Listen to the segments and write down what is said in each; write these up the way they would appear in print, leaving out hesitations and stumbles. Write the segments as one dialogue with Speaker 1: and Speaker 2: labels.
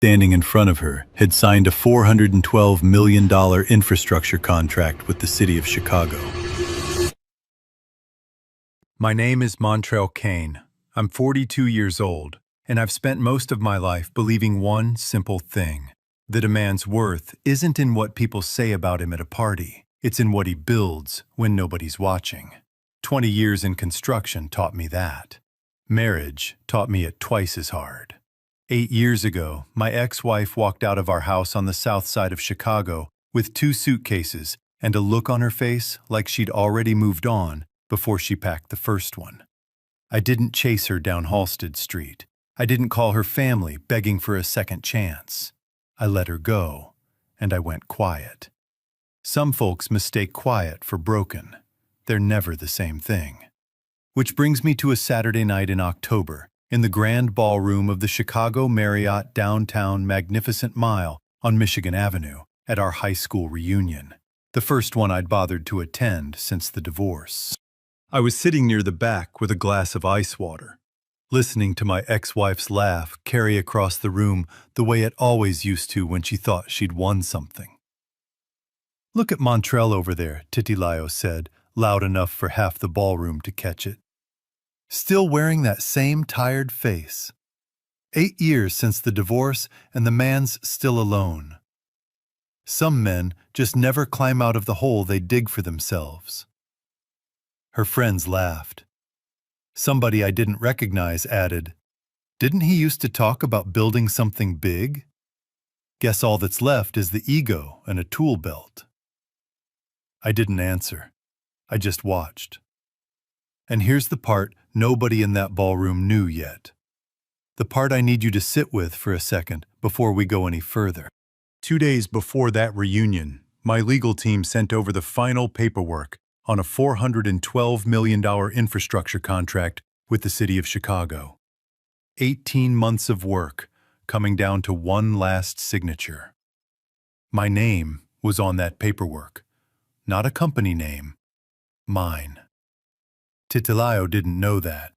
Speaker 1: standing in front of her, had signed a $412 million infrastructure contract with the city of Chicago. My name is Montrell Kane. I'm 42 years old, and I've spent most of my life believing one simple thing: that a man's worth isn't in what people say about him at a party. It's in what he builds when nobody's watching. 20 years in construction taught me that. Marriage taught me it twice as hard. 8 years ago, my ex-wife walked out of our house on the south side of Chicago with 2 suitcases and a look on her face like she'd already moved on before she packed the first one. I didn't chase her down Halsted Street. I didn't call her family begging for a second chance. I let her go, and I went quiet. Some folks mistake quiet for broken. They're never the same thing. Which brings me to a Saturday night in October, in the grand ballroom of the Chicago Marriott downtown Magnificent Mile on Michigan Avenue, at our high school reunion. The first one I'd bothered to attend since the divorce. I was sitting near the back with a glass of ice water, listening to my ex-wife's laugh carry across the room the way it always used to when she thought she'd won something. "Look at Montrell over there," Titilayo said, loud enough for half the ballroom to catch it. "Still wearing that same tired face. 8 years since the divorce, and the man's still alone. Some men just never climb out of the hole they dig for themselves." Her friends laughed. Somebody I didn't recognize added, "Didn't he used to talk about building something big? Guess all that's left is the ego and a tool belt." I didn't answer. I just watched. And here's the part nobody in that ballroom knew yet. The part I need you to sit with for a second before we go any further. 2 days before that reunion, my legal team sent over the final paperwork on a $412 million infrastructure contract with the city of Chicago. 18 months of work, coming down to one last signature. My name was on that paperwork. Not a company name. Mine. Titilayo didn't know that.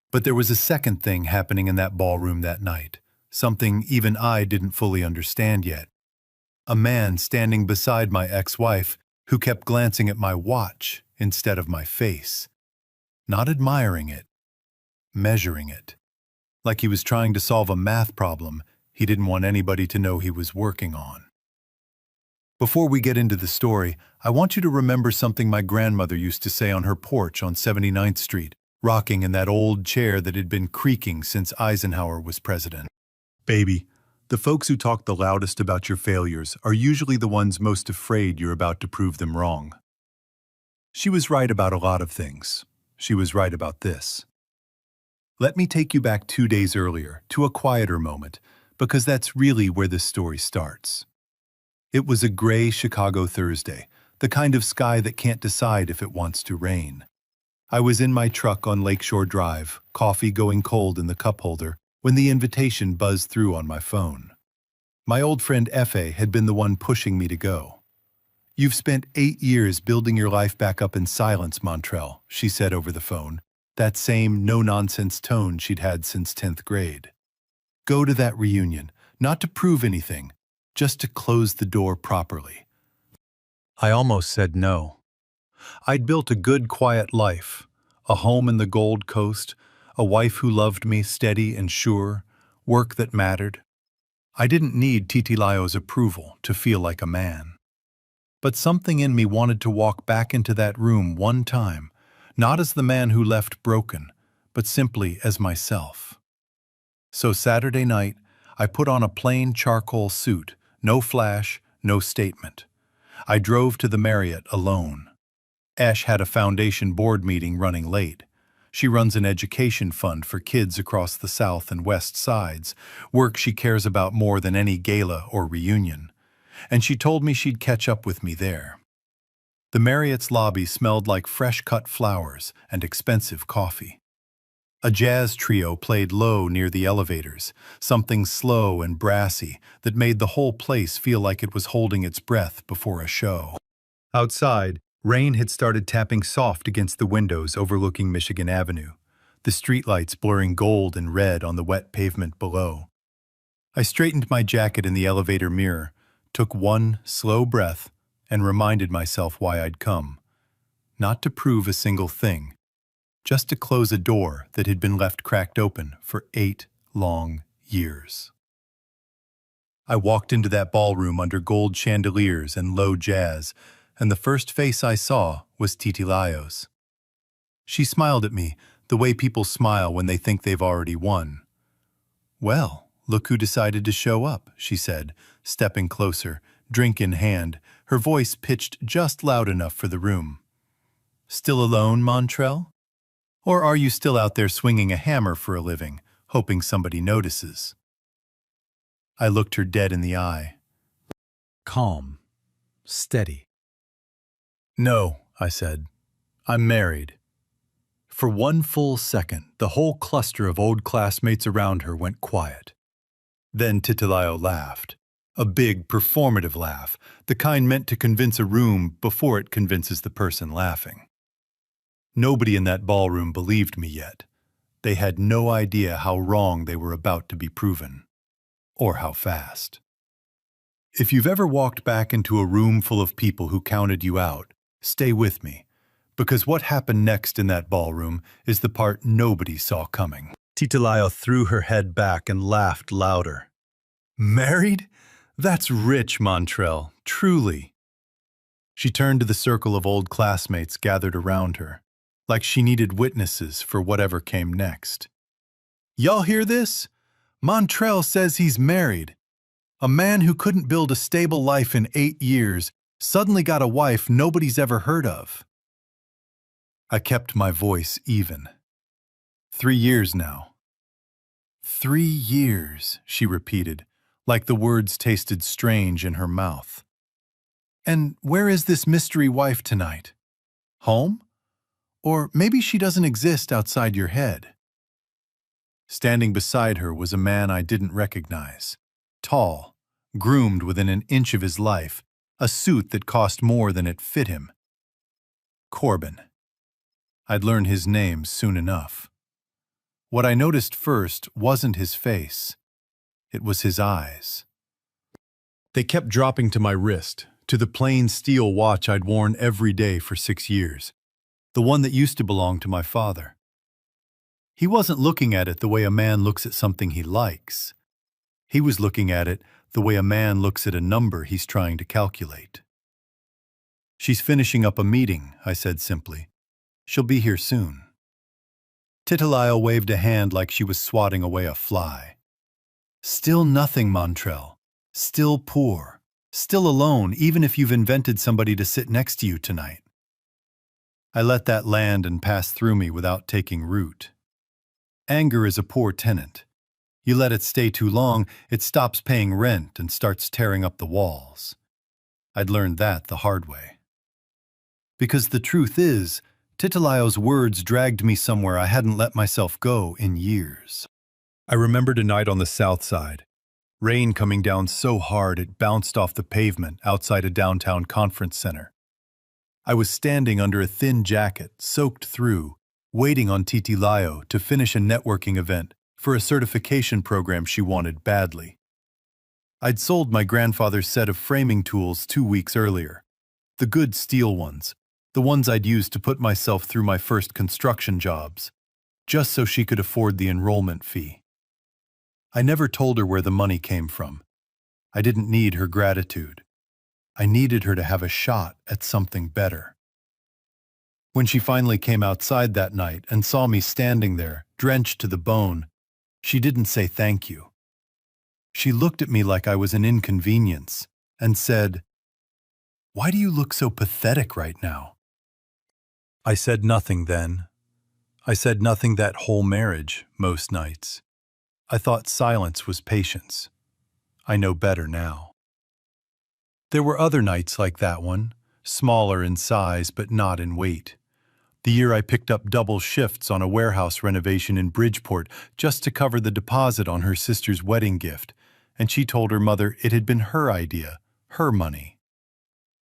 Speaker 1: But there was a second thing happening in that ballroom that night. Something even I didn't fully understand yet. A man standing beside my ex-wife who kept glancing at my watch instead of my face. Not admiring it. Measuring it. Like he was trying to solve a math problem he didn't want anybody to know he was working on. Before we get into the story, I want you to remember something my grandmother used to say on her porch on 79th Street, rocking in that old chair that had been creaking since Eisenhower was president. "Baby, the folks who talk the loudest about your failures are usually the ones most afraid you're about to prove them wrong." She was right about a lot of things. She was right about this. Let me take you back 2 days earlier, to a quieter moment, because that's really where this story starts. It was a gray Chicago Thursday, the kind of sky that can't decide if it wants to rain. I was in my truck on Lakeshore Drive, coffee going cold in the cup holder, when the invitation buzzed through on my phone. My old friend Efe had been the one pushing me to go. "You've spent 8 years building your life back up in silence, Montrell," she said over the phone, that same no-nonsense tone she'd had since 10th grade. "Go to that reunion, not to prove anything, just to close the door properly." I almost said no. I'd built a good, quiet life, a home in the Gold Coast, a wife who loved me steady and sure, work that mattered. I didn't need Titilayo's approval to feel like a man. But something in me wanted to walk back into that room one time, not as the man who left broken, but simply as myself. So Saturday night, I put on a plain charcoal suit, no flash, no statement. I drove to the Marriott alone. Ash had a foundation board meeting running late. She runs an education fund for kids across the South and West Sides, work she cares about more than any gala or reunion. And she told me she'd catch up with me there. The Marriott's lobby smelled like fresh-cut flowers and expensive coffee. A jazz trio played low near the elevators, something slow and brassy that made the whole place feel like it was holding its breath before a show. Outside, rain had started tapping soft against the windows overlooking Michigan Avenue, the streetlights blurring gold and red on the wet pavement below. I straightened my jacket in the elevator mirror, took one slow breath, and reminded myself why I'd come. Not to prove a single thing, just to close a door that had been left cracked open for 8 long years. I walked into that ballroom under gold chandeliers and low jazz, and the first face I saw was Titilayo's. She smiled at me, the way people smile when they think they've already won. "Well, look who decided to show up," she said, stepping closer, drink in hand, her voice pitched just loud enough for the room. "Still alone, Montrell? Or are you still out there swinging a hammer for a living, hoping somebody notices?" I looked her dead in the eye. Calm. Steady. "No," I said. "I'm married." For one full second, the whole cluster of old classmates around her went quiet. Then Titilayo laughed. A big, performative laugh, the kind meant to convince a room before it convinces the person laughing. Nobody in that ballroom believed me yet. They had no idea how wrong they were about to be proven. Or how fast. If you've ever walked back into a room full of people who counted you out, stay with me, because what happened next in that ballroom is the part nobody saw coming. Titilayo threw her head back and laughed louder. "Married? That's rich, Montrell, truly." She turned to the circle of old classmates gathered around her, like she needed witnesses for whatever came next. "Y'all hear this? Montrell says he's married. A man who couldn't build a stable life in 8 years suddenly got a wife nobody's ever heard of." I kept my voice even. 3 years now. 3 years, she repeated, like the words tasted strange in her mouth. "And where is this mystery wife tonight? Home? Or maybe she doesn't exist outside your head." Standing beside her was a man I didn't recognize. Tall, groomed within an inch of his life, a suit that cost more than it fit him. Corbin. I'd learn his name soon enough. What I noticed first wasn't his face. It was his eyes. They kept dropping to my wrist, to the plain steel watch I'd worn every day for 6 years, the one that used to belong to my father. He wasn't looking at it the way a man looks at something he likes. He was looking at it the way a man looks at a number he's trying to calculate. "She's finishing up a meeting," I said simply. "She'll be here soon." Titilayo waved a hand like she was swatting away a fly. "Still nothing, Montrell. Still poor. Still alone, even if you've invented somebody to sit next to you tonight." I let that land and pass through me without taking root. Anger is a poor tenant. You let it stay too long, it stops paying rent and starts tearing up the walls. I'd learned that the hard way. Because the truth is, Titilayo's words dragged me somewhere I hadn't let myself go in years. I remembered a night on the south side. Rain coming down so hard it bounced off the pavement outside a downtown conference center. I was standing under a thin jacket, soaked through, waiting on Titilayo to finish a networking event for a certification program she wanted badly. I'd sold my grandfather's set of framing tools 2 weeks earlier. The good steel ones, the ones I'd used to put myself through my first construction jobs, just so she could afford the enrollment fee. I never told her where the money came from. I didn't need her gratitude. I needed her to have a shot at something better. When she finally came outside that night and saw me standing there, drenched to the bone, she didn't say thank you. She looked at me like I was an inconvenience and said, "Why do you look so pathetic right now?" I said nothing then. I said nothing that whole marriage, most nights. I thought silence was patience. I know better now. There were other nights like that one, smaller in size but not in weight. The year I picked up double shifts on a warehouse renovation in Bridgeport just to cover the deposit on her sister's wedding gift, and she told her mother it had been her idea, her money.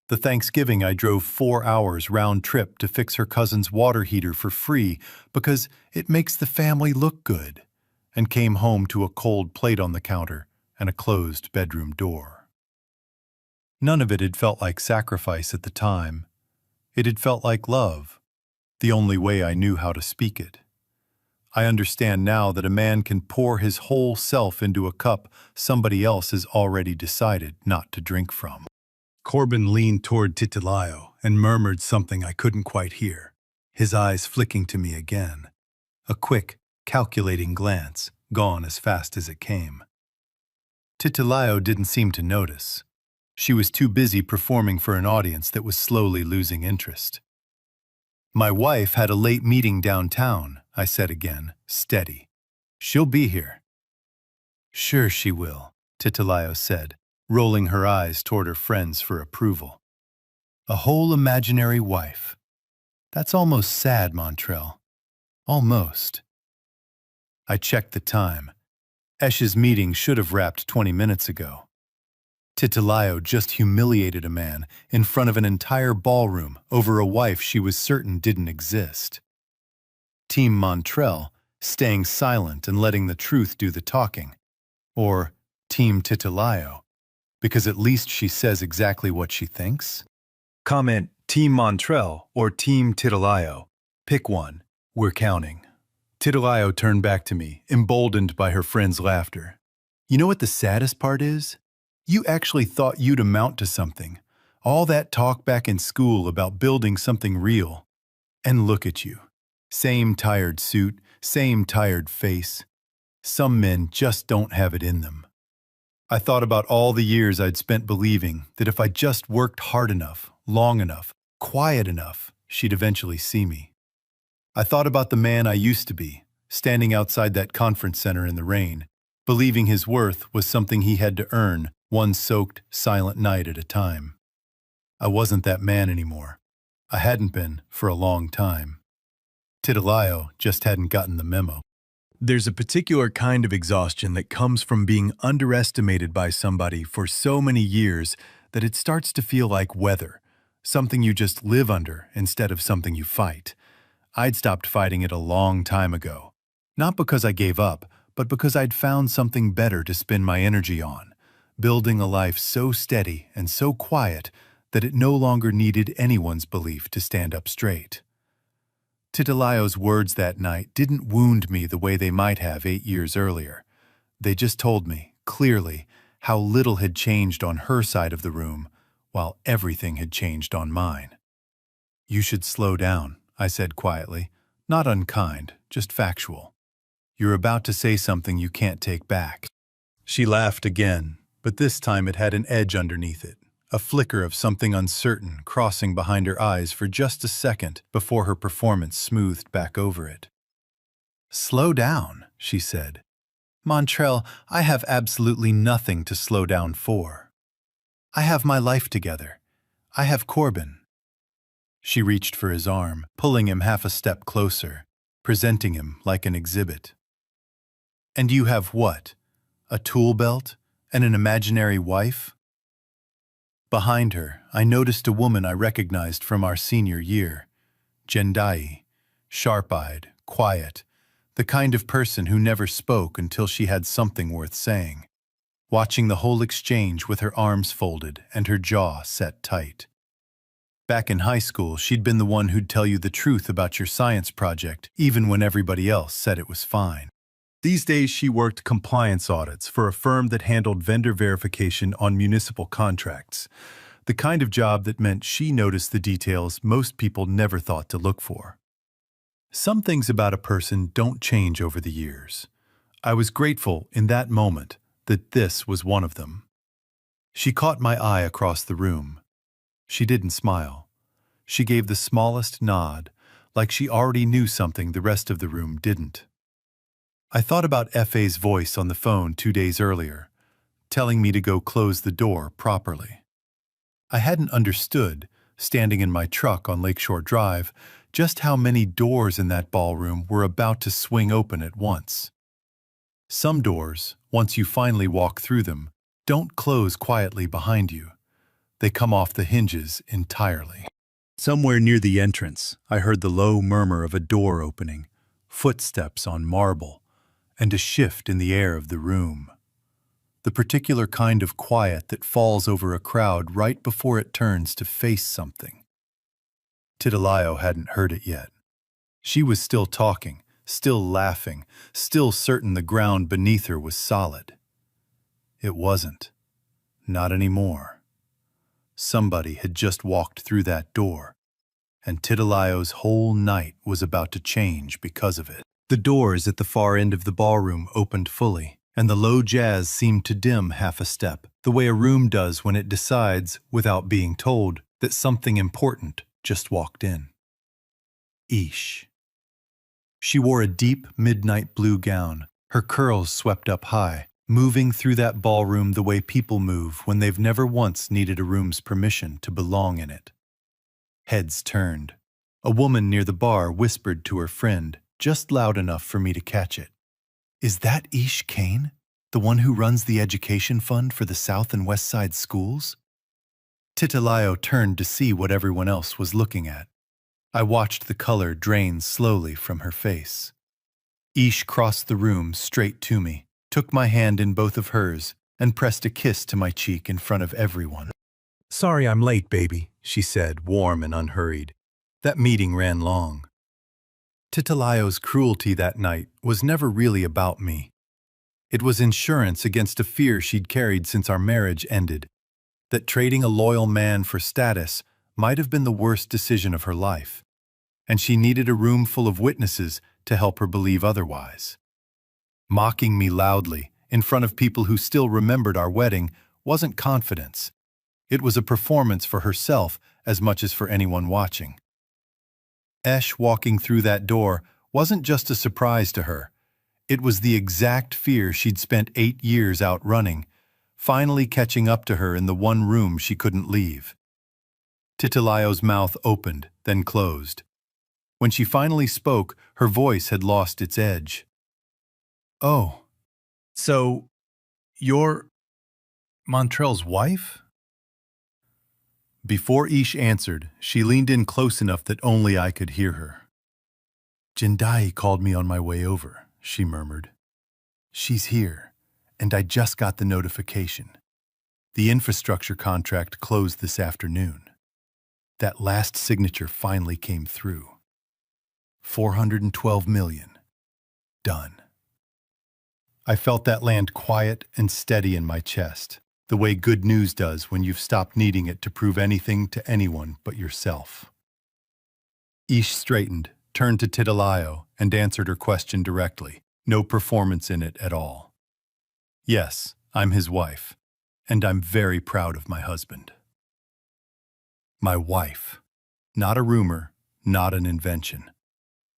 Speaker 1: The Thanksgiving I drove 4 hours round trip to fix her cousin's water heater for free because it makes the family look good, and came home to a cold plate on the counter and a closed bedroom door. None of it had felt like sacrifice at the time. It had felt like love, the only way I knew how to speak it. I understand now that a man can pour his whole self into a cup somebody else has already decided not to drink from. Corbin leaned toward Titilayo and murmured something I couldn't quite hear, his eyes flicking to me again. A quick, calculating glance, gone as fast as it came. Titilayo didn't seem to notice. She was too busy performing for an audience that was slowly losing interest. My wife had a late meeting downtown, I said again, steady. She'll be here. Sure she will, Titilayo said, rolling her eyes toward her friends for approval. A whole imaginary wife. That's almost sad, Montrell. Almost. I checked the time. Esh's meeting should have wrapped 20 minutes ago. Titilayo just humiliated a man in front of an entire ballroom over a wife she was certain didn't exist. Team Montrell, staying silent and letting the truth do the talking. Or Team Titilayo, because at least she says exactly what she thinks? Comment Team Montrell or Team Titilayo. Pick one. We're counting. Titilayo turned back to me, emboldened by her friend's laughter. You know what the saddest part is? You actually thought you'd amount to something. All that talk back in school about building something real. And look at you. Same tired suit, same tired face. Some men just don't have it in them. I thought about all the years I'd spent believing that if I just worked hard enough, long enough, quiet enough, she'd eventually see me. I thought about the man I used to be, standing outside that conference center in the rain, believing his worth was something he had to earn one soaked, silent night at a time. I wasn't that man anymore. I hadn't been for a long time. Titilayo just hadn't gotten the memo. There's a particular kind of exhaustion that comes from being underestimated by somebody for so many years that it starts to feel like weather, something you just live under instead of something you fight. I'd stopped fighting it a long time ago. Not because I gave up, but because I'd found something better to spend my energy on, building a life so steady and so quiet that it no longer needed anyone's belief to stand up straight. Titilayo's words that night didn't wound me the way they might have 8 years earlier. They just told me, clearly, how little had changed on her side of the room, while everything had changed on mine. You should slow down, I said quietly, not unkind, just factual. You're about to say something you can't take back. She laughed again, but this time it had an edge underneath it, a flicker of something uncertain crossing behind her eyes for just a second before her performance smoothed back over it. Slow down, she said. Montrell, I have absolutely nothing to slow down for. I have my life together. I have Corbin. She reached for his arm, pulling him half a step closer, presenting him like an exhibit. And you have what? A tool belt and an imaginary wife? Behind her, I noticed a woman I recognized from our senior year. Jendai, sharp-eyed, quiet, the kind of person who never spoke until she had something worth saying, watching the whole exchange with her arms folded and her jaw set tight. Back in high school, she'd been the one who'd tell you the truth about your science project, even when everybody else said it was fine. These days, she worked compliance audits for a firm that handled vendor verification on municipal contracts, the kind of job that meant she noticed the details most people never thought to look for. Some things about a person don't change over the years. I was grateful in that moment that this was one of them. She caught my eye across the room. She didn't smile. She gave the smallest nod, like she already knew something the rest of the room didn't. I thought about F.A.'s voice on the phone 2 days earlier, telling me to go close the door properly. I hadn't understood, standing in my truck on Lakeshore Drive, just how many doors in that ballroom were about to swing open at once. Some doors, once you finally walk through them, don't close quietly behind you. They come off the hinges entirely. Somewhere near the entrance, I heard the low murmur of a door opening, footsteps on marble, and a shift in the air of the room. the particular kind of quiet that falls over a crowd right before it turns to face something. Titilayo hadn't heard it yet. She was still talking, still laughing, still certain the ground beneath her was solid. It wasn't. Not anymore. Somebody had just walked through that door, and Titilayo's whole night was about to change because of it. The doors at the far end of the ballroom opened fully, and the low jazz seemed to dim half a step, the way a room does when it decides, without being told, that something important just walked in. Ish. She wore a deep midnight blue gown, her curls swept up high, moving through that ballroom the way people move when they've never once needed a room's permission to belong in it. Heads turned. A woman near the bar whispered to her friend, just loud enough for me to catch it. "Is that Ish Kane, the one who runs the education fund for the South and West Side schools?" Titilayo turned to see what everyone else was looking at. I watched the color drain slowly from her face. Ish crossed the room straight to me, took my hand in both of hers, and pressed a kiss to my cheek in front of everyone. "Sorry I'm late, baby," she said, warm and unhurried. "That meeting ran long." Titilayo's cruelty that night was never really about me. It was insurance against a fear she'd carried since our marriage ended, that trading a loyal man for status might have been the worst decision of her life, and she needed a room full of witnesses to help her believe otherwise. Mocking me loudly, in front of people who still remembered our wedding, wasn't confidence. It was a performance for herself as much as for anyone watching. Esh walking through that door wasn't just a surprise to her. It was the exact fear she'd spent 8 years outrunning, finally catching up to her in the one room she couldn't leave. Titilayo's mouth opened, then closed. When she finally spoke, her voice had lost its edge. "Oh, so you're Montrell's wife?" Before Ish answered, she leaned in close enough that only I could hear her. "Jindai called me on my way over," she murmured. "She's here, and I just got the notification. The infrastructure contract closed this afternoon. That last signature finally came through. 412 million. Done." I felt that land quiet and steady in my chest, the way good news does when you've stopped needing it to prove anything to anyone but yourself. Ish straightened, turned to Titilayo, and answered her question directly, no performance in it at all. "Yes, I'm his wife, and I'm very proud of my husband." My wife. Not a rumor, not an invention.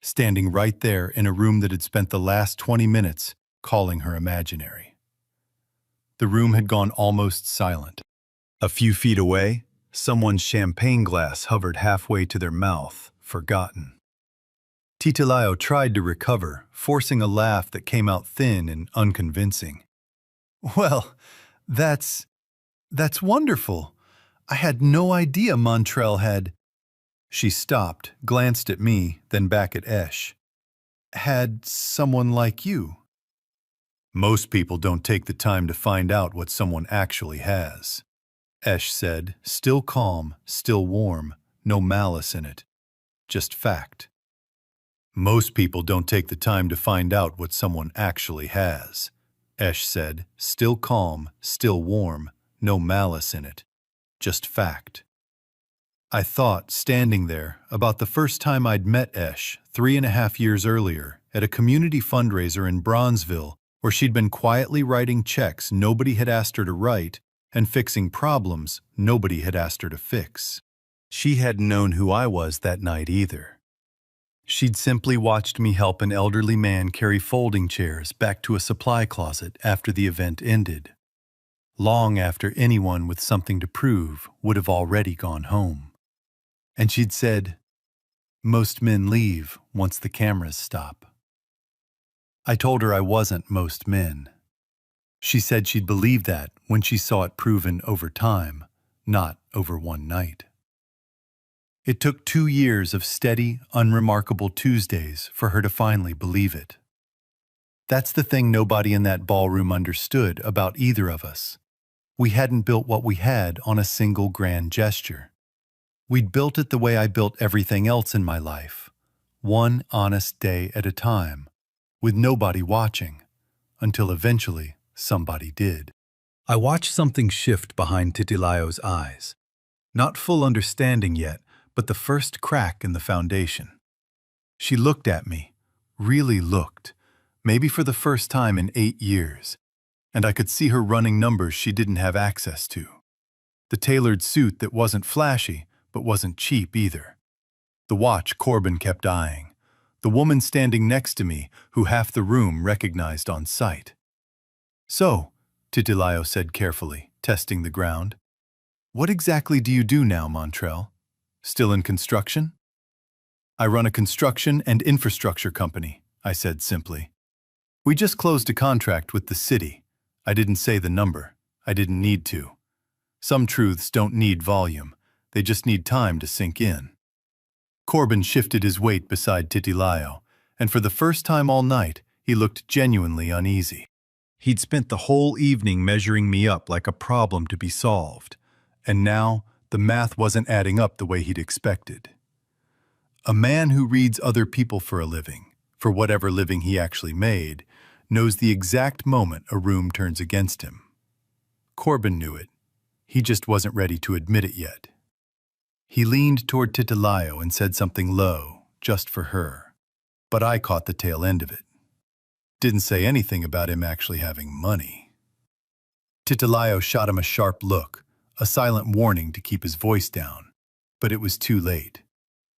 Speaker 1: Standing right there in a room that had spent the last 20 minutes calling her imaginary. The room had gone almost silent. A few feet away, someone's champagne glass hovered halfway to their mouth, forgotten. Titilayo tried to recover, forcing a laugh that came out thin and unconvincing. "Well, that's wonderful. I had no idea Montrell had—" She stopped, glanced at me, then back at Esh. "Had someone like you." "Most people don't take the time to find out what someone actually has," Esh said, still calm, still warm, no malice in it. Just fact. "Most people don't take the time to find out what someone actually has," Esh said, still calm, still warm, no malice in it. Just fact. I thought, standing there, about the first time I'd met Esh 3.5 years earlier at a community fundraiser in Bronzeville, where she'd been quietly writing checks nobody had asked her to write and fixing problems nobody had asked her to fix. She hadn't known who I was that night either. She'd simply watched me help an elderly man carry folding chairs back to a supply closet after the event ended, long after anyone with something to prove would have already gone home. And she'd said, "Most men leave once the cameras stop." I told her I wasn't most men. She said she'd believe that when she saw it proven over time, not over one night. It took 2 years of steady, unremarkable Tuesdays for her to finally believe it. That's the thing nobody in that ballroom understood about either of us. We hadn't built what we had on a single grand gesture. We'd built it the way I built everything else in my life, one honest day at a time, with nobody watching, until eventually somebody did. I watched something shift behind Titilayo's eyes. Not full understanding yet, but the first crack in the foundation. She looked at me, really looked, maybe for the first time in 8 years, and I could see her running numbers she didn't have access to. The tailored suit that wasn't flashy, but wasn't cheap either. The watch Corbin kept eyeing. The woman standing next to me, who half the room recognized on sight. "So," Titilayo said carefully, testing the ground, "what exactly do you do now, Montrell? Still in construction?" "I run a construction and infrastructure company," I said simply. "We just closed a contract with the city. I didn't say the number. I didn't need to. Some truths don't need volume. They just need time to sink in." Corbin shifted his weight beside Titilayo, and for the first time all night, he looked genuinely uneasy. He'd spent the whole evening measuring me up like a problem to be solved, and now the math wasn't adding up the way he'd expected. A man who reads other people for a living, for whatever living he actually made, knows the exact moment a room turns against him. Corbin knew it. He just wasn't ready to admit it yet. He leaned toward Titilayo and said something low, just for her. But I caught the tail end of it. Didn't say anything about him actually having money. Titilayo shot him a sharp look, a silent warning to keep his voice down. But it was too late.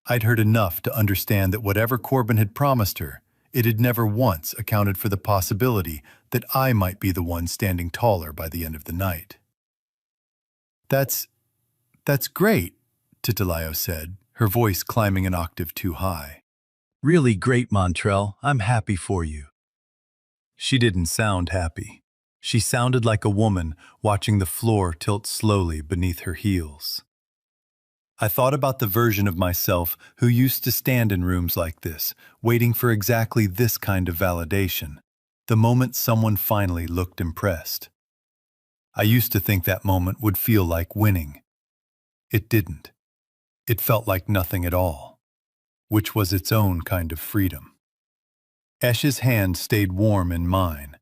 Speaker 1: I'd heard enough to understand that whatever Corbin had promised her, it had never once accounted for the possibility that I might be the one standing taller by the end of the night. That's great," Titilayo said, her voice climbing an octave too high. "Really great, Montrell. I'm happy for you." She didn't sound happy. She sounded like a woman watching the floor tilt slowly beneath her heels. I thought about the version of myself who used to stand in rooms like this, waiting for exactly this kind of validation, the moment someone finally looked impressed. I used to think that moment would feel like winning. It didn't. It felt like nothing at all, which was its own kind of freedom. Esh's hand stayed warm in mine.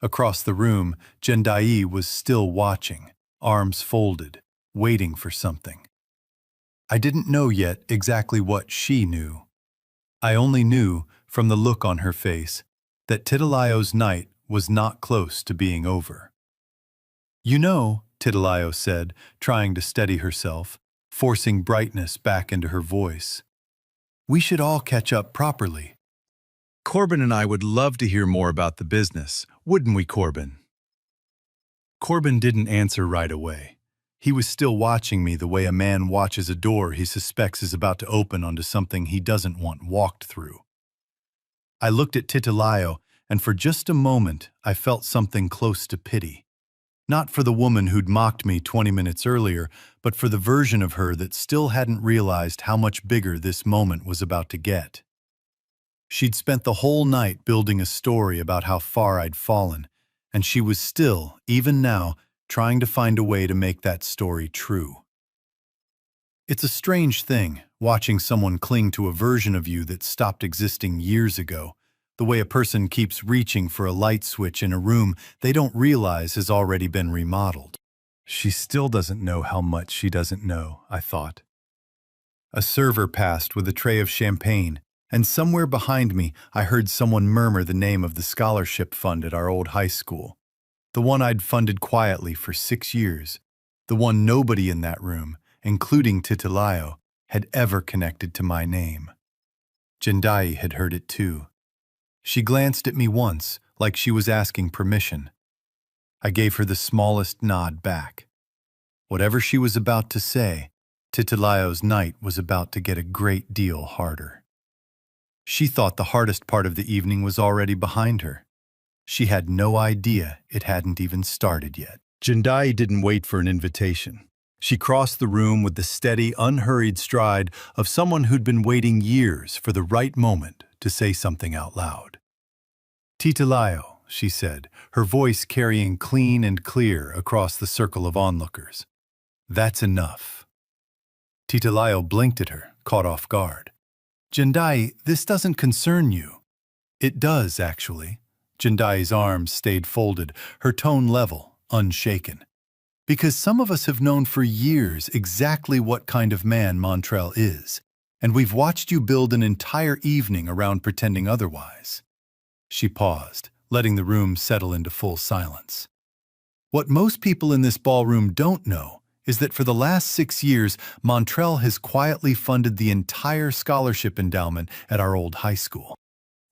Speaker 1: Across the room, Jendai was still watching, arms folded, waiting for something. I didn't know yet exactly what she knew. I only knew, from the look on her face, that Titilayo's night was not close to being over. "You know," Titilayo said, trying to steady herself, forcing brightness back into her voice, "we should all catch up properly. Corbin and I would love to hear more about the business, wouldn't we, Corbin?" Corbin didn't answer right away. He was still watching me the way a man watches a door he suspects is about to open onto something he doesn't want walked through. I looked at Titilayo, and for just a moment I felt something close to pity. Not for the woman who'd mocked me 20 minutes earlier, but for the version of her that still hadn't realized how much bigger this moment was about to get. She'd spent the whole night building a story about how far I'd fallen, and she was still, even now, trying to find a way to make that story true. It's a strange thing, watching someone cling to a version of you that stopped existing years ago, the way a person keeps reaching for a light switch in a room they don't realize has already been remodeled. She still doesn't know how much she doesn't know, I thought. A server passed with a tray of champagne, and somewhere behind me I heard someone murmur the name of the scholarship fund at our old high school, the one I'd funded quietly for 6 years, the one nobody in that room, including Titilayo, had ever connected to my name. Jendai had heard it too. She glanced at me once, like she was asking permission. I gave her the smallest nod back. Whatever she was about to say, Titilayo's night was about to get a great deal harder. She thought the hardest part of the evening was already behind her. She had no idea it hadn't even started yet. Jendai didn't wait for an invitation. She crossed the room with the steady, unhurried stride of someone who'd been waiting years for the right moment to say something out loud. Titilayo, she said, her voice carrying clean and clear across the circle of onlookers. That's enough. Titilayo blinked at her, caught off guard. Jendai, this doesn't concern you. It does, actually. Jendai's arms stayed folded, her tone level, unshaken. Because some of us have known for years exactly what kind of man Montreal is, and we've watched you build an entire evening around pretending otherwise. She paused, letting the room settle into full silence. What most people in this ballroom don't know is that for the last 6 years, Montreal has quietly funded the entire scholarship endowment at our old high school.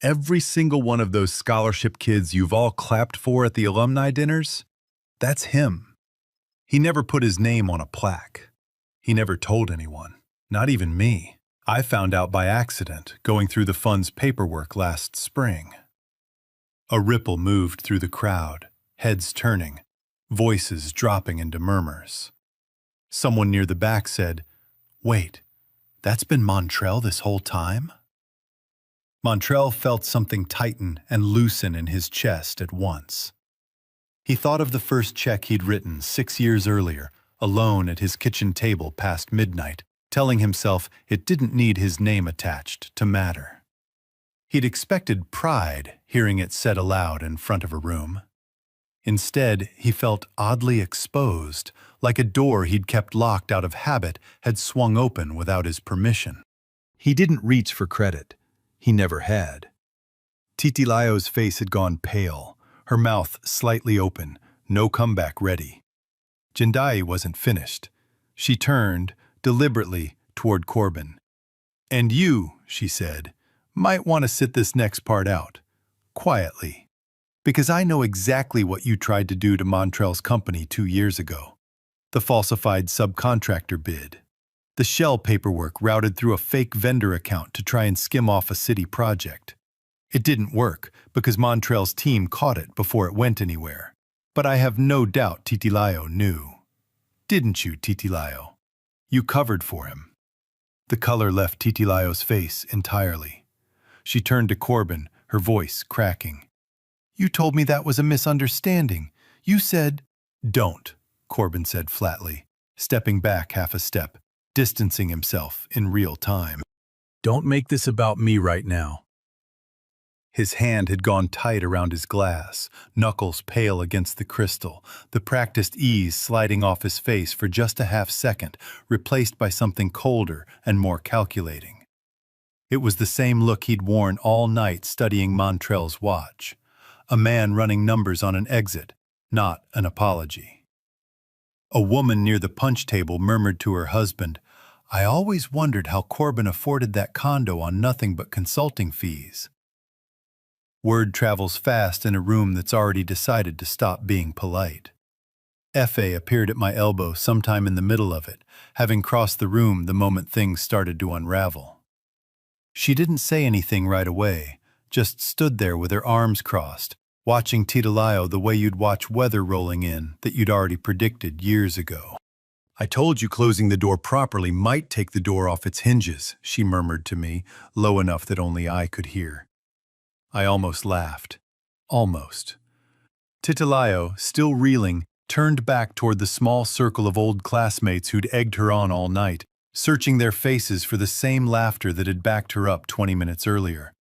Speaker 1: Every single one of those scholarship kids you've all clapped for at the alumni dinners, that's him. He never put his name on a plaque. He never told anyone, not even me. I found out by accident going through the fund's paperwork last spring. A ripple moved through the crowd, heads turning, voices dropping into murmurs. Someone near the back said, "Wait, that's been Montreal this whole time?" Montreal felt something tighten and loosen in his chest at once. He thought of the first check he'd written 6 years earlier, alone at his kitchen table past midnight, telling himself it didn't need his name attached to matter. He'd expected pride hearing it said aloud in front of a room. Instead, he felt oddly exposed, like a door he'd kept locked out of habit had swung open without his permission. He didn't reach for credit. He never had. Titilayo's face had gone pale, her mouth slightly open, no comeback ready. Jendai wasn't finished. She turned, deliberately, toward Corbin. "And you," she said, "might want to sit this next part out. Quietly. Because I know exactly what you tried to do to Montreal's company 2 years ago. The falsified subcontractor bid. The shell paperwork routed through a fake vendor account to try and skim off a city project. It didn't work because Montreal's team caught it before it went anywhere. But I have no doubt Titilayo knew. Didn't you, Titilayo? You covered for him." The color left Titilayo's face entirely. She turned to Corbin, her voice cracking. "You told me that was a misunderstanding. You said—" "Don't," Corbin said flatly, stepping back half a step, distancing himself in real time. "Don't make this about me right now." His hand had gone tight around his glass, knuckles pale against the crystal, the practiced ease sliding off his face for just a half second, replaced by something colder and more calculating. It was the same look he'd worn all night studying Montreal's watch. A man running numbers on an exit, not an apology. A woman near the punch table murmured to her husband, "I always wondered how Corbin afforded that condo on nothing but consulting fees." Word travels fast in a room that's already decided to stop being polite. F.A. appeared at my elbow sometime in the middle of it, having crossed the room the moment things started to unravel. She didn't say anything right away, just stood there with her arms crossed, watching Titilayo the way you'd watch weather rolling in that you'd already predicted years ago. "I told you closing the door properly might take the door off its hinges," she murmured to me, low enough that only I could hear. I almost laughed. Almost. Titilayo, still reeling, turned back toward the small circle of old classmates who'd egged her on all night, searching their faces for the same laughter that had backed her up 20 minutes earlier.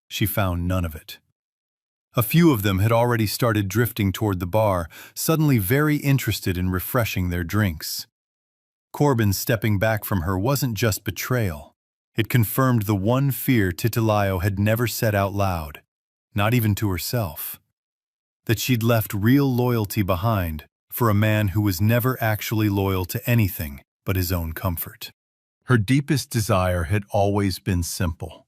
Speaker 1: She found none of it. A few of them had already started drifting toward the bar, suddenly very interested in refreshing their drinks. Corbin stepping back from her wasn't just betrayal. It confirmed the one fear Titilayo had never said out loud, not even to herself. That she'd left real loyalty behind for a man who was never actually loyal to anything but his own comfort. Her deepest desire had always been simple.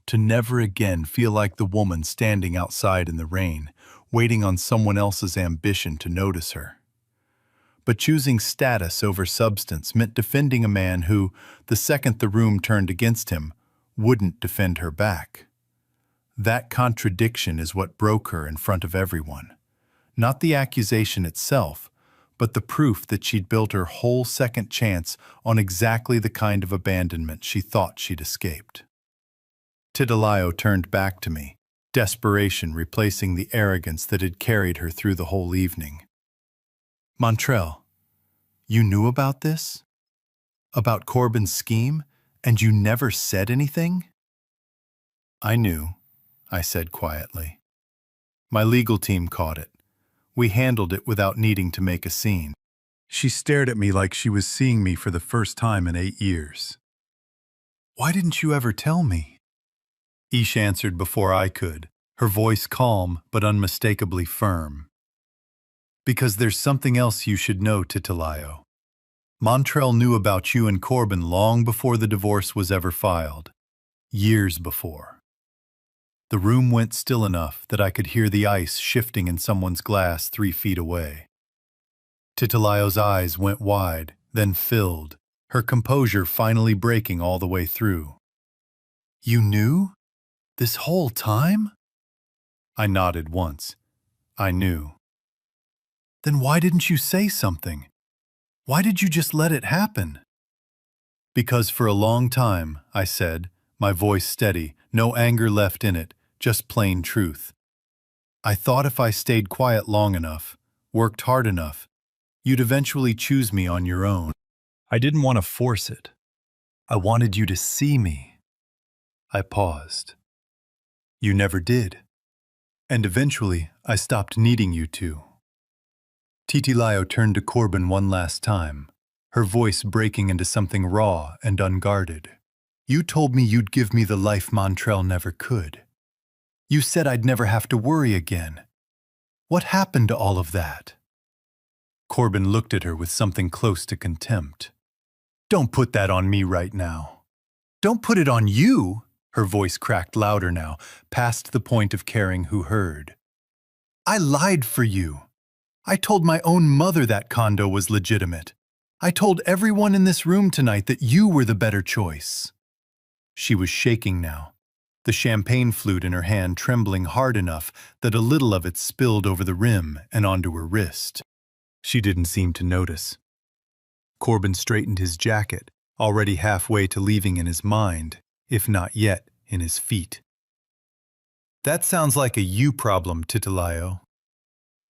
Speaker 1: To never again feel like the woman standing outside in the rain, waiting on someone else's ambition to notice her. But choosing status over substance meant defending a man who, the second the room turned against him, wouldn't defend her back. That contradiction is what broke her in front of everyone. Not the accusation itself, but the proof that she'd built her whole second chance on exactly the kind of abandonment she thought she'd escaped. Titilayo turned back to me, desperation replacing the arrogance that had carried her through the whole evening. "Montrell, you knew about this? About Corbin's scheme, and you never said anything?" "I knew," I said quietly. "My legal team caught it. We handled it without needing to make a scene." She stared at me like she was seeing me for the first time in 8 years. "Why didn't you ever tell me?" Ish answered before I could, her voice calm but unmistakably firm. "Because there's something else you should know, Titilayo. Montrell knew about you and Corbin long before the divorce was ever filed. Years before." The room went still enough that I could hear the ice shifting in someone's glass 3 feet away. Titilayo's eyes went wide, then filled, her composure finally breaking all the way through. "You knew? This whole time?" I nodded once. I knew. "Then why didn't you say something? Why did you just let it happen?" "Because for a long time," I said, my voice steady, no anger left in it, just plain truth. "I thought if I stayed quiet long enough, worked hard enough, you'd eventually choose me on your own. I didn't want to force it. I wanted you to see me." I paused. "You never did. And eventually, I stopped needing you to." Titilayo turned to Corbin one last time, her voice breaking into something raw and unguarded. "You told me you'd give me the life Montrell never could. You said I'd never have to worry again. What happened to all of that?" Corbin looked at her with something close to contempt. "Don't put that on me right now." "Don't put it on you!" Her voice cracked louder now, past the point of caring who heard. "I lied for you. I told my own mother that condo was legitimate. I told everyone in this room tonight that you were the better choice." She was shaking now, the champagne flute in her hand trembling hard enough that a little of it spilled over the rim and onto her wrist. She didn't seem to notice. Corbin straightened his jacket, already halfway to leaving in his mind, if not yet in his feet. "That sounds like a you problem, Titilayo."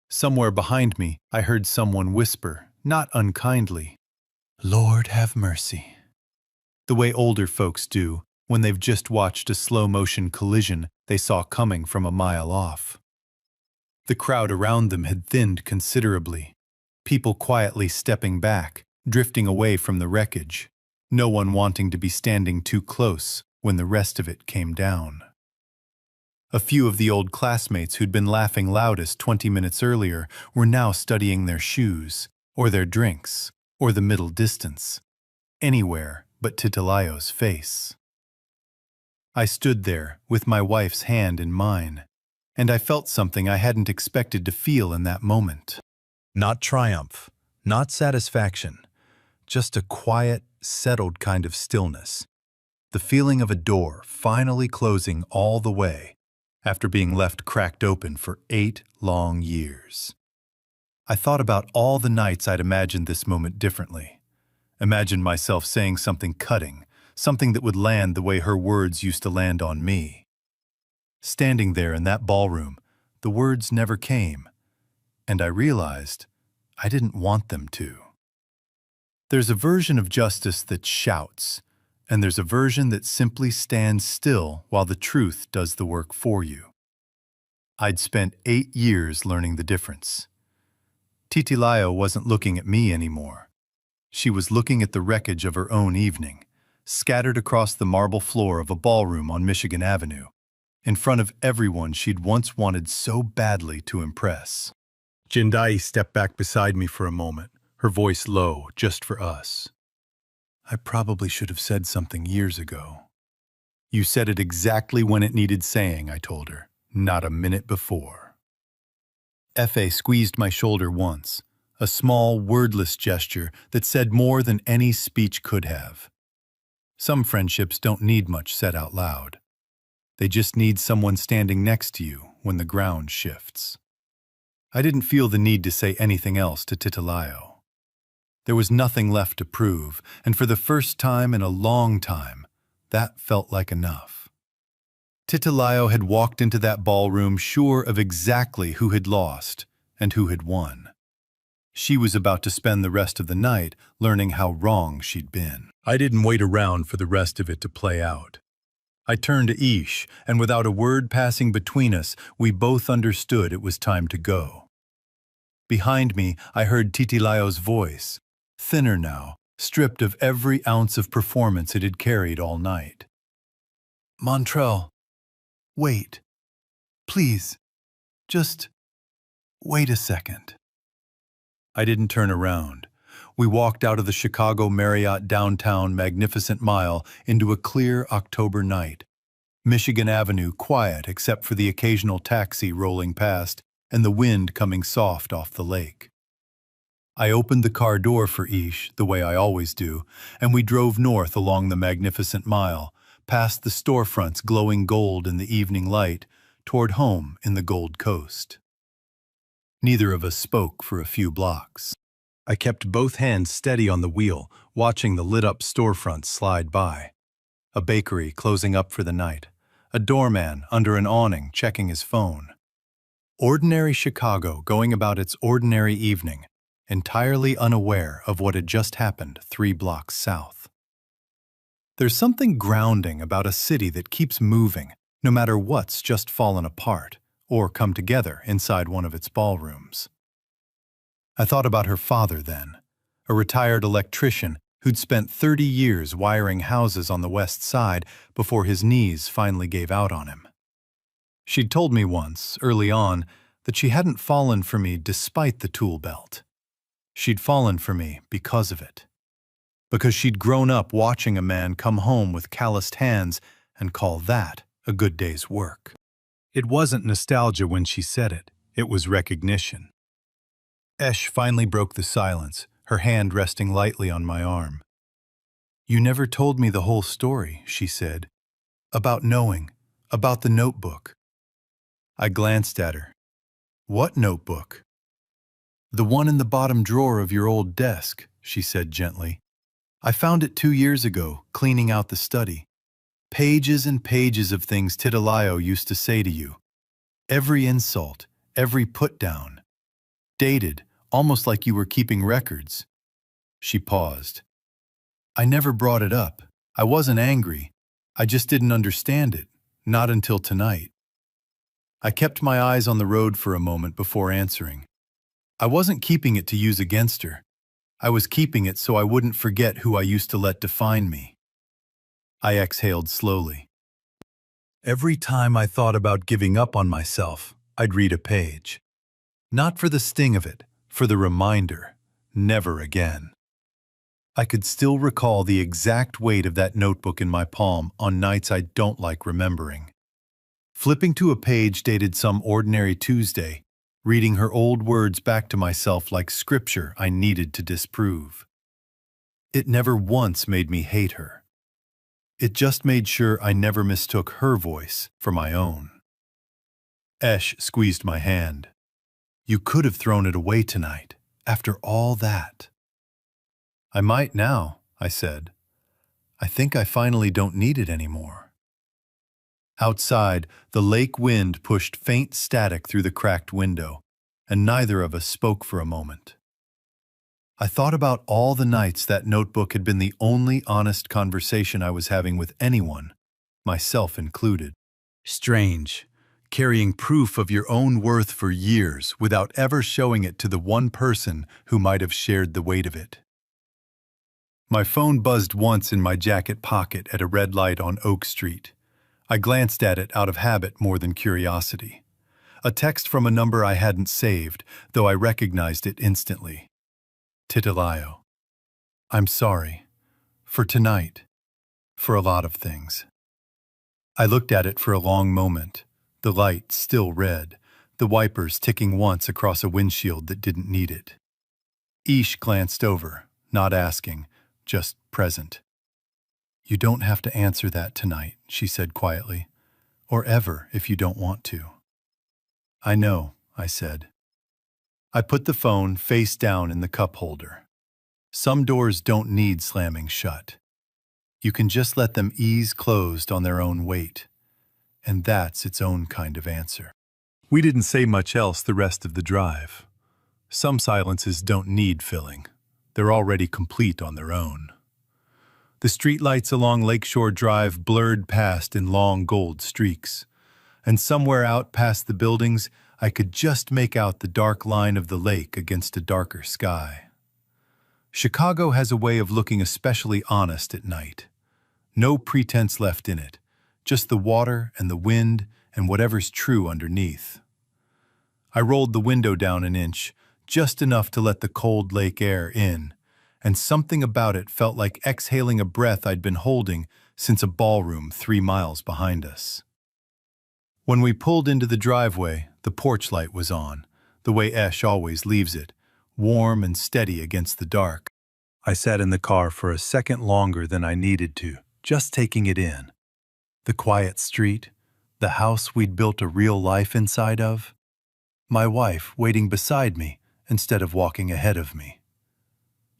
Speaker 1: Somewhere behind me, I heard someone whisper, not unkindly, "Lord have mercy." The way older folks do when they've just watched a slow-motion collision they saw coming from a mile off. The crowd around them had thinned considerably, people quietly stepping back, drifting away from the wreckage, no one wanting to be standing too close when the rest of it came down. A few of the old classmates who'd been laughing loudest 20 minutes earlier were now studying their shoes, or their drinks, or the middle distance, anywhere but Titilayo's face. I stood there with my wife's hand in mine, and I felt something I hadn't expected to feel in that moment. Not triumph, not satisfaction, just a quiet, settled kind of stillness. The feeling of a door finally closing all the way after being left cracked open for 8 long years. I thought about all the nights I'd imagined this moment differently. Imagined myself saying something cutting, something that would land the way her words used to land on me. Standing there in that ballroom, the words never came, and I realized I didn't want them to. There's a version of justice that shouts, and there's a version that simply stands still while the truth does the work for you. I'd spent 8 years learning the difference. Titilayo wasn't looking at me anymore. She was looking at the wreckage of her own evening, scattered across the marble floor of a ballroom on Michigan Avenue, in front of everyone she'd once wanted so badly to impress. Jindai stepped back beside me for a moment, her voice low, just for us. "I probably should have said something years ago." "You said it exactly when it needed saying," I told her, "not a minute before." F.A. squeezed my shoulder once, a small, wordless gesture that said more than any speech could have. Some friendships don't need much said out loud. They just need someone standing next to you when the ground shifts. I didn't feel the need to say anything else to Titilayo. There was nothing left to prove, and for the first time in a long time, that felt like enough. Titilayo had walked into that ballroom sure of exactly who had lost and who had won. She was about to spend the rest of the night learning how wrong she'd been. I didn't wait around for the rest of it to play out. I turned to Ish, and without a word passing between us, we both understood it was time to go. Behind me, I heard Titilayo's voice, thinner now, stripped of every ounce of performance it had carried all night. "Montrell, wait. Please, just wait a second." I didn't turn around. We walked out of the Chicago Marriott downtown Magnificent Mile into a clear October night. Michigan Avenue quiet except for the occasional taxi rolling past and the wind coming soft off the lake. I opened the car door for Ish, the way I always do, and we drove north along the Magnificent Mile, past the storefronts glowing gold in the evening light, toward home in the Gold Coast. Neither of us spoke for a few blocks. I kept both hands steady on the wheel, watching the lit-up storefronts slide by. A bakery closing up for the night. A doorman under an awning checking his phone. Ordinary Chicago going about its ordinary evening, entirely unaware of what had just happened 3 blocks south. There's something grounding about a city that keeps moving, no matter what's just fallen apart or come together inside one of its ballrooms. I thought about her father then, a retired electrician who'd spent 30 years wiring houses on the West Side before his knees finally gave out on him. She'd told me once, early on, that she hadn't fallen for me despite the tool belt. She'd fallen for me because of it. Because she'd grown up watching a man come home with calloused hands and call that a good day's work. It wasn't nostalgia when she said it, it was recognition. Esh finally broke the silence, her hand resting lightly on my arm. "You never told me the whole story," she said. "About knowing, about the notebook." I glanced at her. "What notebook?" "The one in the bottom drawer of your old desk," she said gently. "I found it 2 years ago, cleaning out the study. Pages and pages of things Titilayo used to say to you. Every insult, every put-down. Dated, almost like you were keeping records." She paused. "I never brought it up. I wasn't angry. I just didn't understand it, not until tonight." I kept my eyes on the road for a moment before answering. I wasn't keeping it to use against her. I was keeping it so I wouldn't forget who I used to let define me. I exhaled slowly. Every time I thought about giving up on myself, I'd read a page. Not for the sting of it, for the reminder, never again. I could still recall the exact weight of that notebook in my palm on nights I don't like remembering. Flipping to a page dated some ordinary Tuesday, reading her old words back to myself like scripture I needed to disprove. It never once made me hate her. It just made sure I never mistook her voice for my own. Esh squeezed my hand. "You could have thrown it away tonight, after all that." "I might now," I said. "I think I finally don't need it anymore." Outside, the lake wind pushed faint static through the cracked window, and neither of us spoke for a moment. I thought about all the nights that notebook had been the only honest conversation I was having with anyone, myself included. Strange, carrying proof of your own worth for years without ever showing it to the one person who might have shared the weight of it. My phone buzzed once in my jacket pocket at a red light on Oak Street. I glanced at it out of habit more than curiosity. A text from a number I hadn't saved, though I recognized it instantly. Titilayo. "I'm sorry. For tonight. For a lot of things." I looked at it for a long moment, the light still red, the wipers ticking once across a windshield that didn't need it. Ish glanced over, not asking, just present. "You don't have to answer that tonight," she said quietly, "or ever if you don't want to." "I know," I said. I put the phone face down in the cup holder. Some doors don't need slamming shut. You can just let them ease closed on their own weight. and that's its own kind of answer. We didn't say much else the rest of the drive. Some silences don't need filling. They're already complete on their own. The streetlights along Lakeshore Drive blurred past in long gold streaks, and somewhere out past the buildings, I could just make out the dark line of the lake against a darker sky. Chicago has a way of looking especially honest at night. No pretense left in it, just the water and the wind and whatever's true underneath. I rolled the window down an inch, just enough to let the cold lake air in, and something about it felt like exhaling a breath I'd been holding since a ballroom 3 miles behind us. When we pulled into the driveway, the porch light was on, the way Esh always leaves it, warm and steady against the dark. I sat in the car for a second longer than I needed to, just taking it in. The quiet street, the house we'd built a real life inside of, my wife waiting beside me instead of walking ahead of me.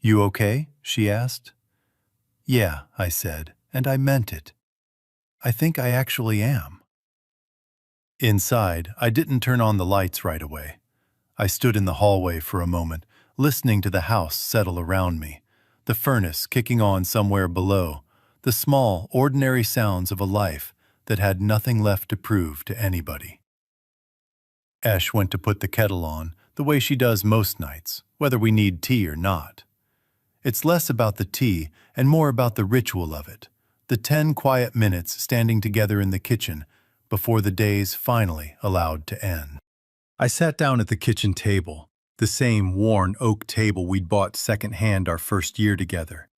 Speaker 1: "You okay?" she asked. "Yeah," I said, and I meant it. "I think I actually am." Inside, I didn't turn on the lights right away. I stood in the hallway for a moment, listening to the house settle around me, the furnace kicking on somewhere below, the small, ordinary sounds of a life that had nothing left to prove to anybody. Esh went to put the kettle on, the way she does most nights, whether we need tea or not. It's less about the tea and more about the ritual of it, the 10 quiet minutes standing together in the kitchen before the day's finally allowed to end. I sat down at the kitchen table, the same worn oak table we'd bought secondhand our first year together,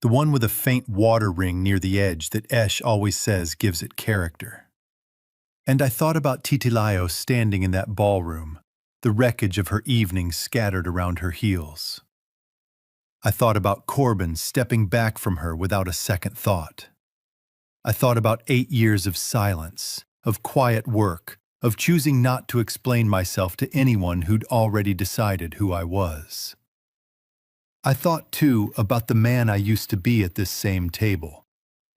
Speaker 1: the one with a faint water ring near the edge that Esh always says gives it character. And I thought about Titilayo standing in that ballroom, the wreckage of her evening scattered around her heels. I thought about Corbin stepping back from her without a second thought. I thought about 8 years of silence, of quiet work, of choosing not to explain myself to anyone who'd already decided who I was. I thought, too, about the man I used to be at this same table,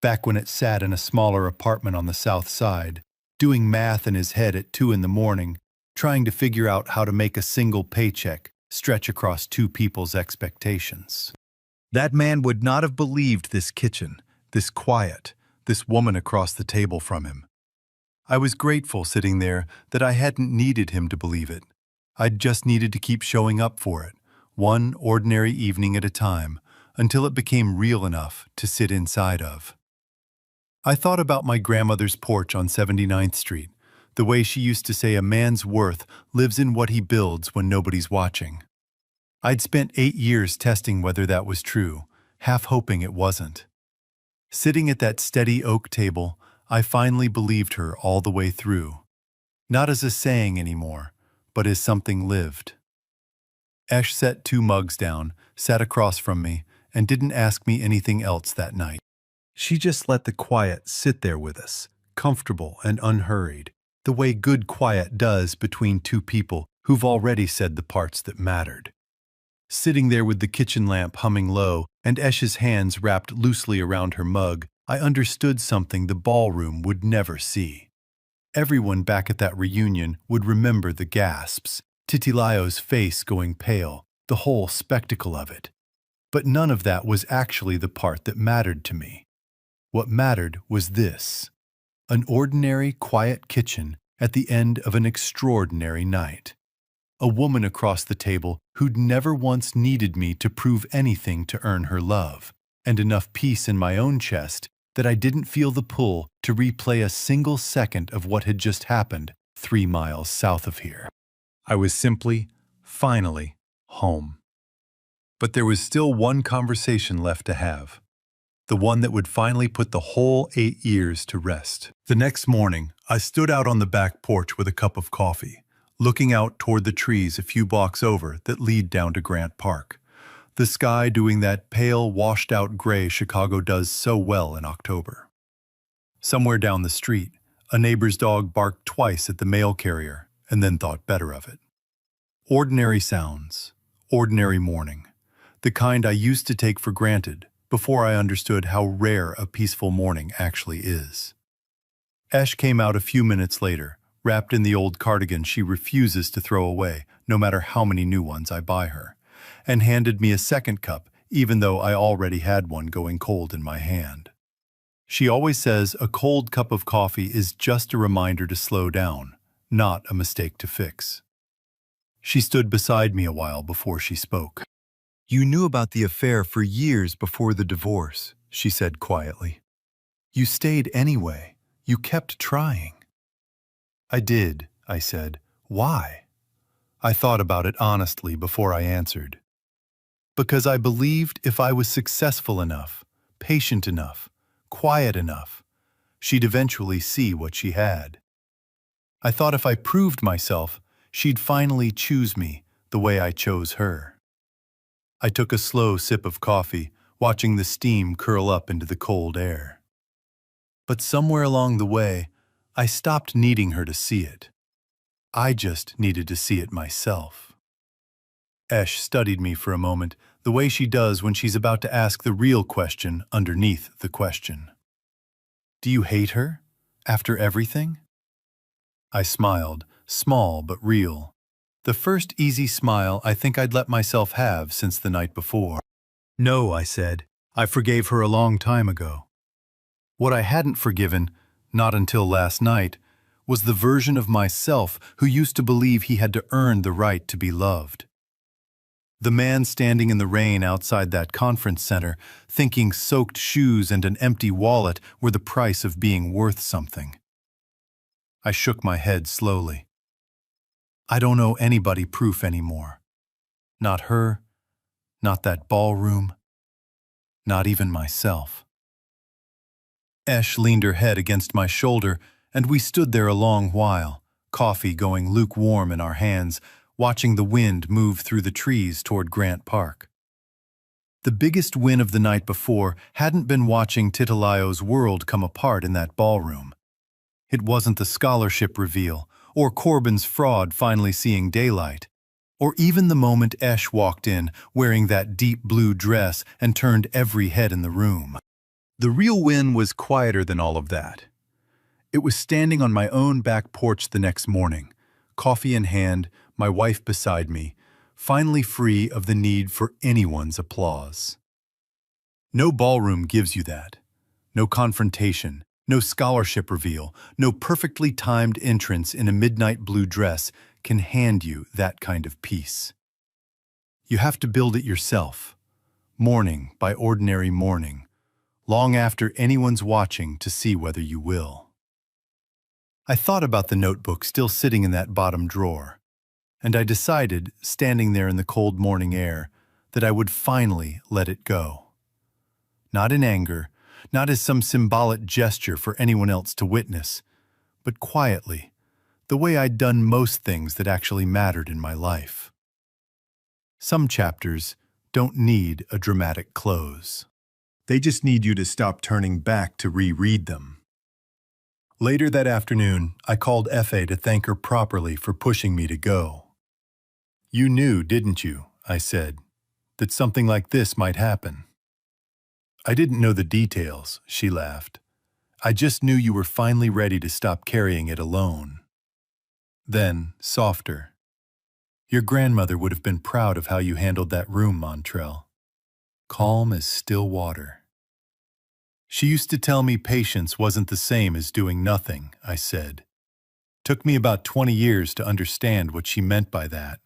Speaker 1: back when it sat in a smaller apartment on the south side, doing math in his head at 2 in the morning, trying to figure out how to make a single paycheck stretch across 2 people's expectations. That man would not have believed this kitchen, this quiet, this woman across the table from him. I was grateful sitting there that I hadn't needed him to believe it. I'd just needed to keep showing up for it, one ordinary evening at a time, until it became real enough to sit inside of. I thought about my grandmother's porch on 79th Street, the way she used to say a man's worth lives in what he builds when nobody's watching. I'd spent 8 years testing whether that was true, half hoping it wasn't. Sitting at that steady oak table, I finally believed her all the way through. Not as a saying anymore, but as something lived. Esh set 2 mugs down, sat across from me, and didn't ask me anything else that night. She just let the quiet sit there with us, comfortable and unhurried, the way good quiet does between 2 people who've already said the parts that mattered. Sitting there with the kitchen lamp humming low and Esh's hands wrapped loosely around her mug, I understood something the ballroom would never see. Everyone back at that reunion would remember the gasps, Titilayo's face going pale, the whole spectacle of it. But none of that was actually the part that mattered to me. What mattered was this: an ordinary, quiet kitchen at the end of an extraordinary night. A woman across the table who'd never once needed me to prove anything to earn her love, and enough peace in my own chest that I didn't feel the pull to replay a single second of what had just happened 3 miles south of here. I was simply, finally, home. But there was still one conversation left to have. The one that would finally put the whole 8 years to rest. The next morning, I stood out on the back porch with a cup of coffee, looking out toward the trees a few blocks over that lead down to Grant Park. The sky doing that pale, washed-out gray Chicago does so well in October. Somewhere down the street, a neighbor's dog barked twice at the mail carrier and then thought better of it. Ordinary sounds, ordinary morning, the kind I used to take for granted before I understood how rare a peaceful morning actually is. Ash came out a few minutes later, wrapped in the old cardigan she refuses to throw away, no matter how many new ones I buy her, and handed me a second cup, even though I already had one going cold in my hand. She always says a cold cup of coffee is just a reminder to slow down, not a mistake to fix. She stood beside me a while before she spoke. "You knew about the affair for years before the divorce," she said quietly. "You stayed anyway. You kept trying." "I did," I said. "Why?" I thought about it honestly before I answered. Because I believed if I was successful enough, patient enough, quiet enough, she'd eventually see what she had. I thought if I proved myself, she'd finally choose me the way I chose her. I took a slow sip of coffee, watching the steam curl up into the cold air. But somewhere along the way, I stopped needing her to see it. I just needed to see it myself. Esh studied me for a moment, the way she does when she's about to ask the real question underneath the question. "Do you hate her? After everything?" I smiled, small but real. The first easy smile I think I'd let myself have since the night before. "No," I said. "I forgave her a long time ago." What I hadn't forgiven, not until last night, was the version of myself who used to believe he had to earn the right to be loved. The man standing in the rain outside that conference center, thinking soaked shoes and an empty wallet were the price of being worth something. I shook my head slowly. I don't owe anybody proof anymore. Not her, not that ballroom, not even myself. Esh leaned her head against my shoulder, and we stood there a long while, coffee going lukewarm in our hands, watching the wind move through the trees toward Grant Park. The biggest win of the night before hadn't been watching Titilayo's world come apart in that ballroom. It wasn't the scholarship reveal, or Corbin's fraud finally seeing daylight, or even the moment Esh walked in wearing that deep blue dress and turned every head in the room. The real win was quieter than all of that. It was standing on my own back porch the next morning, coffee in hand, my wife beside me, finally free of the need for anyone's applause. No ballroom gives you that. No confrontation, no scholarship reveal, no perfectly timed entrance in a midnight blue dress can hand you that kind of peace. You have to build it yourself, morning by ordinary morning, long after anyone's watching to see whether you will. I thought about the notebook still sitting in that bottom drawer, and I decided, standing there in the cold morning air, that I would finally let it go. Not in anger, not as some symbolic gesture for anyone else to witness, but quietly, the way I'd done most things that actually mattered in my life. Some chapters don't need a dramatic close. They just need you to stop turning back to reread them. Later that afternoon, I called Effie to thank her properly for pushing me to go. "You knew, didn't you," I said, "that something like this might happen?" "I didn't know the details," she laughed. "I just knew you were finally ready to stop carrying it alone." Then, softer, "Your grandmother would have been proud of how you handled that room, Montrell. Calm as still water." "She used to tell me patience wasn't the same as doing nothing," I said. "Took me about 20 years to understand what she meant by that."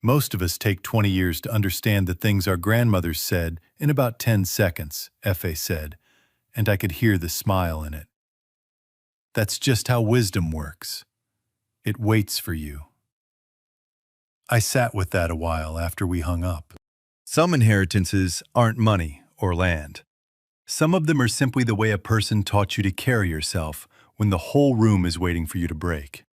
Speaker 1: "Most of us take 20 years to understand the things our grandmothers said in about 10 seconds, Effie said, and I could hear the smile in it. "That's just how wisdom works. It waits for you." I sat with that a while after we hung up. Some inheritances aren't money or land. Some of them are simply the way a person taught you to carry yourself when the whole room is waiting for you to break.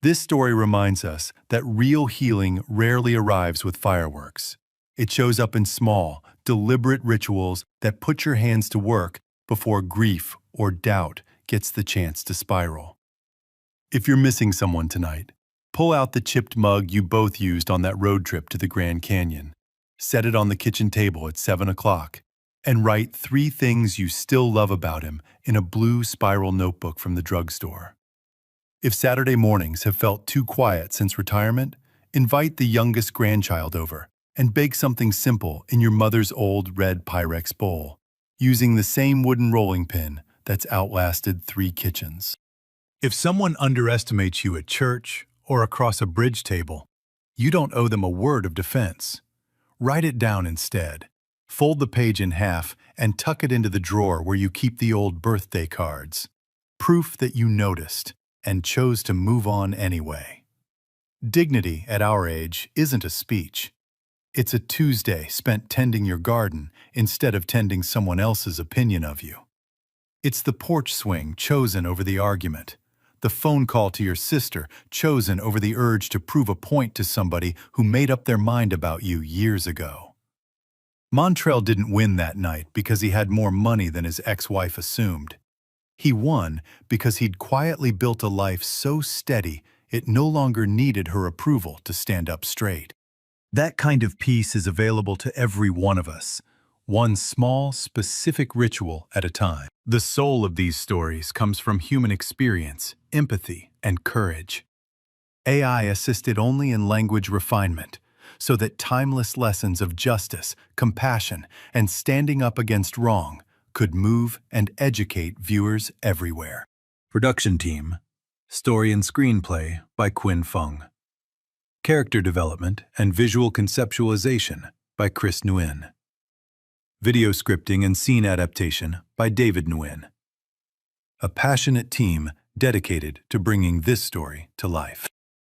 Speaker 1: This story reminds us that real healing rarely arrives with fireworks. It shows up in small, deliberate rituals that put your hands to work before grief or doubt gets the chance to spiral. If you're missing someone tonight, pull out the chipped mug you both used on that road trip to the Grand Canyon. Set it on the kitchen table at 7 o'clock And write 3 things you still love about him in a blue spiral notebook from the drugstore. If Saturday mornings have felt too quiet since retirement, invite the youngest grandchild over and bake something simple in your mother's old red Pyrex bowl, using the same wooden rolling pin that's outlasted 3 kitchens. If someone underestimates you at church or across a bridge table, you don't owe them a word of defense. Write it down instead. Fold the page in half and tuck it into the drawer where you keep the old birthday cards. Proof that you noticed and chose to move on anyway. Dignity at our age isn't a speech. It's a Tuesday spent tending your garden instead of tending someone else's opinion of you. It's the porch swing chosen over the argument. The phone call to your sister chosen over the urge to prove a point to somebody who made up their mind about you years ago. Montrell didn't win that night because he had more money than his ex-wife assumed. He won because he'd quietly built a life so steady it no longer needed her approval to stand up straight. That kind of peace is available to every one of us, one small, specific ritual at a time. The soul of these stories comes from human experience, empathy, and courage. AI assisted only in language refinement, so that timeless lessons of justice, compassion, and standing up against wrong could move and educate viewers everywhere. Production team: Story and Screenplay by Quinn Fung. Character development and visual conceptualization by Chris Nguyen. Video scripting and scene adaptation by David Nguyen. A passionate team dedicated to bringing this story to life.